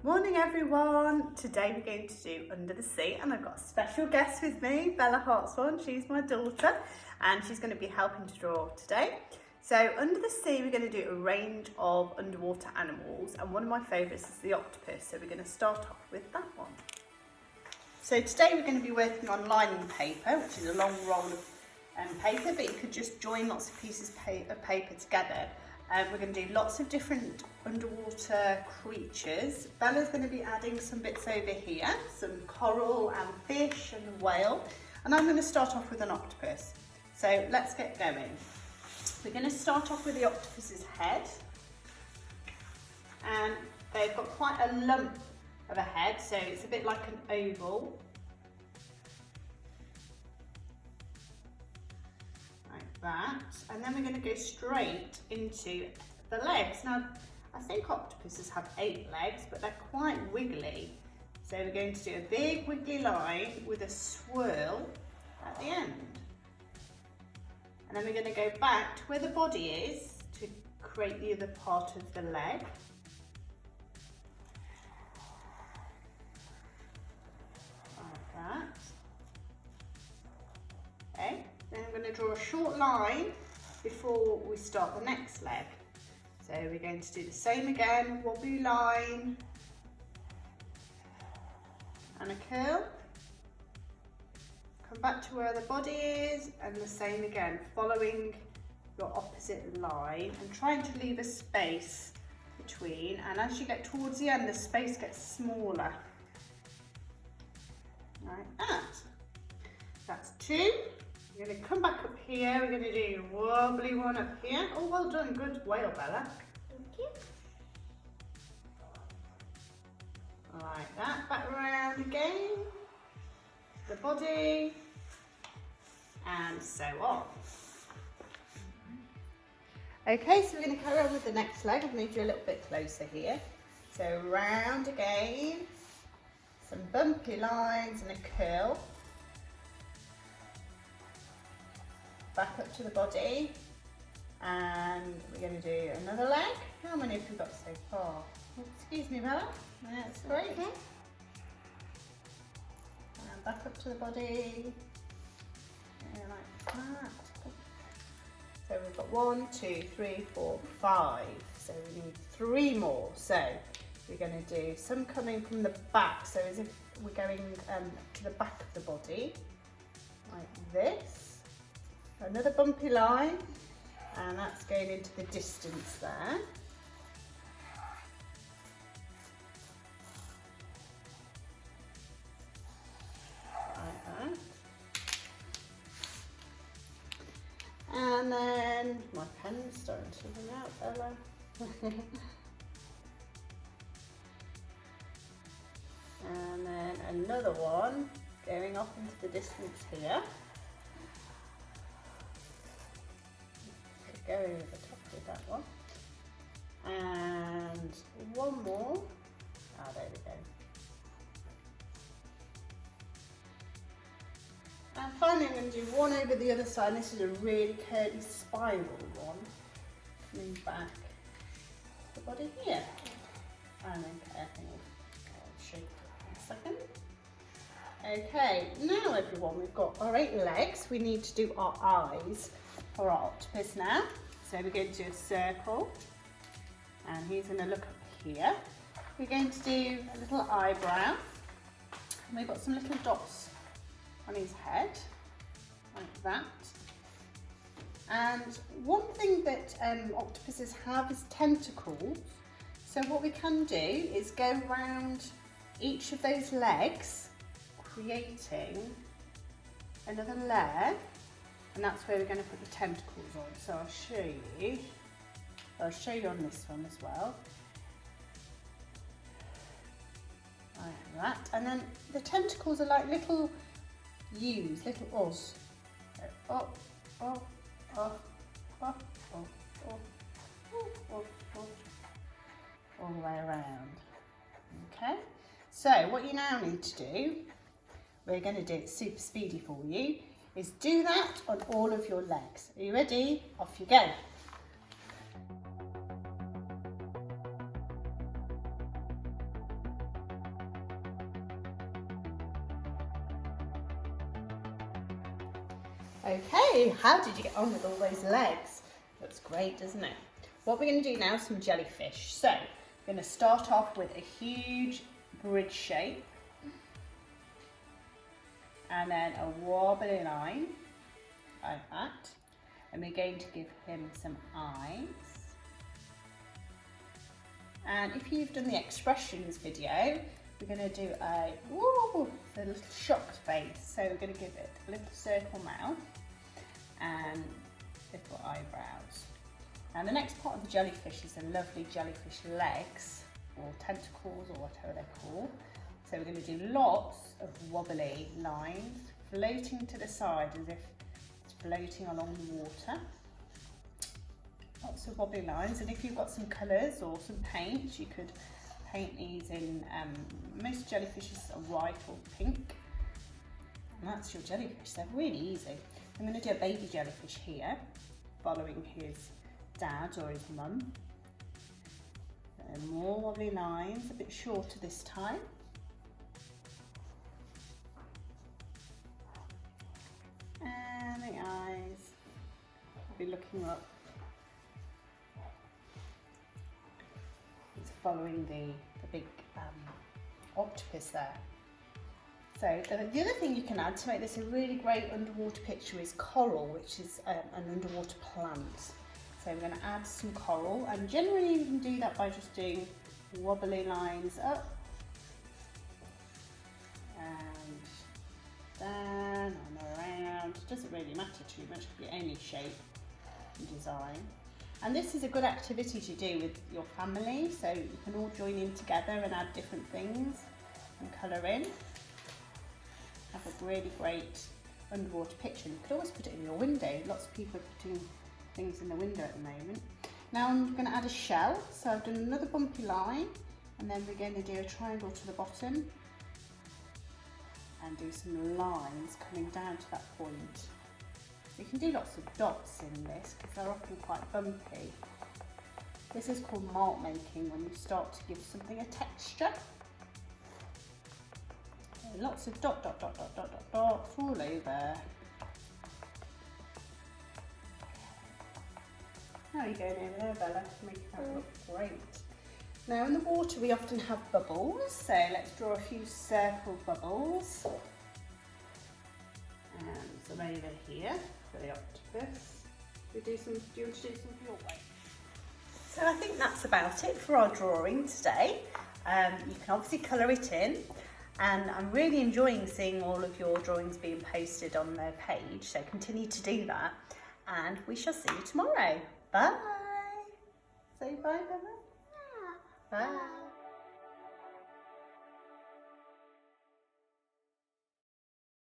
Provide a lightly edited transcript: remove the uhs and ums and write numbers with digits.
Morning everyone. Today we're going to do Under the Sea and I've got a special guest with me, Bella Hartswan. She's my daughter and she's going to be helping to draw today. So Under the Sea we're going to do a range of underwater animals and one of my favourites is the octopus, so we're going to start off with that one. So today we're going to be working on lining paper, which is a long roll of paper, but you could just join lots of pieces of paper together. We're going to do lots of different underwater creatures. Bella's going to be adding some bits over here, some coral and fish and whale, and I'm going to start off with an octopus. So let's get going. We're going to start off with the octopus's head, and they've got quite a lump of a head, so it's a bit like an oval. That, and then we're going to go straight into the legs. Now I think octopuses have 8 legs, but they're quite wiggly, so we're going to do a big wiggly line with a swirl at the end, and then we're going to go back to where the body is to create the other part of the leg. Like that. Okay. Then I'm going to draw a short line before we start the next leg. So we're going to do the same again, wobbly line and a curl. Come back to where the body is and the same again, following your opposite line and trying to leave a space between, and as you get towards the end the space gets smaller. Like that. That's 2. We're going to come back up here, we're going to do a wobbly one up here. Oh, well done, good whale, Bella. Thank you. Like that, back around again, the body, and so on. Okay, so we're going to carry on with the next leg. I've moved you a little bit closer here. So round again, some bumpy lines and a curl. Back up to the body, and we're going to do another leg. How many have we got so far? Excuse me, Bella. That's great. Okay. And back up to the body, and like that. So we've got 1, 2, 3, 4, 5. So we need 3 more. So we're going to do some coming from the back. So as if we're going to the back of the body, like this. Another bumpy line, and that's going into the distance there. Like that. And then my pen's starting to run out, Bella. And then another one going off into the distance here. Go over the top with that one, and one more. Ah, there we go. And finally I'm going to do one over the other side. This is a really curly spiral one, coming back to the body here. And okay, I think I'll show you in a second. Okay, now everyone, we've got our 8 legs. We need to do our eyes for our octopus now. So we're going to do a circle, and he's going to look up here. We're going to do a little eyebrow, and we've got some little dots on his head, like that. And one thing that octopuses have is tentacles. So what we can do is go around each of those legs, creating another layer. And that's where we're going to put the tentacles on. So I'll show you on this one as well. Like that. And then the tentacles are like little U's, little O's. So up, up, up, up, up, up, up, up, all the way around. Okay. So what you now need to do, we're going to do it super speedy for you, is do that on all of your legs. Are you ready? Off you go. Okay, how did you get on with all those legs? Looks great, doesn't it? What we're going to do now is some jellyfish. So, we're going to start off with a huge bridge shape. And then a wobbly line, like that. And we're going to give him some eyes. And if you've done the expressions video, we're going to do a little shocked face. So we're going to give it a little circle mouth and little eyebrows. And the next part of the jellyfish is the lovely jellyfish legs, or tentacles, or whatever they're called. So we're going to do lots of wobbly lines, floating to the side as if it's floating along the water. Lots of wobbly lines, and if you've got some colours or some paint, you could paint these in, most jellyfishes are white or pink. And that's your jellyfish, they're really easy. I'm going to do a baby jellyfish here, following his dad or his mum. More wobbly lines, a bit shorter this time. And the eyes, I'll be looking up. It's following the big octopus there. So the other thing you can add to make this a really great underwater picture is coral, which is an underwater plant. So I'm going to add some coral, and generally you can do that by just doing wobbly lines up and down and around. It doesn't really matter too much, it could be any shape and design. And this is a good activity to do with your family, so you can all join in together and add different things and colour in. Have a really great underwater picture. You could always put it in your window. Lots of people are putting things in the window at the moment. Now I'm going to add a shell, so I've done another bumpy line, and then we're going to do a triangle to the bottom and do some lines coming down to that point. You can do lots of dots in this because they're often quite bumpy. This is called mark making, when you start to give something a texture. So lots of dots all over. How are you going over there, Bella? Make that look great. Now in the water we often have bubbles, so let's draw a few circle bubbles. And some over here for the octopus. Do you want to do some your way? So I think that's about it for our drawing today. You can obviously colour it in, and I'm really enjoying seeing all of your drawings being posted on their page, so continue to do that, and we shall see you tomorrow. Bye! Say bye, Bella. Bye.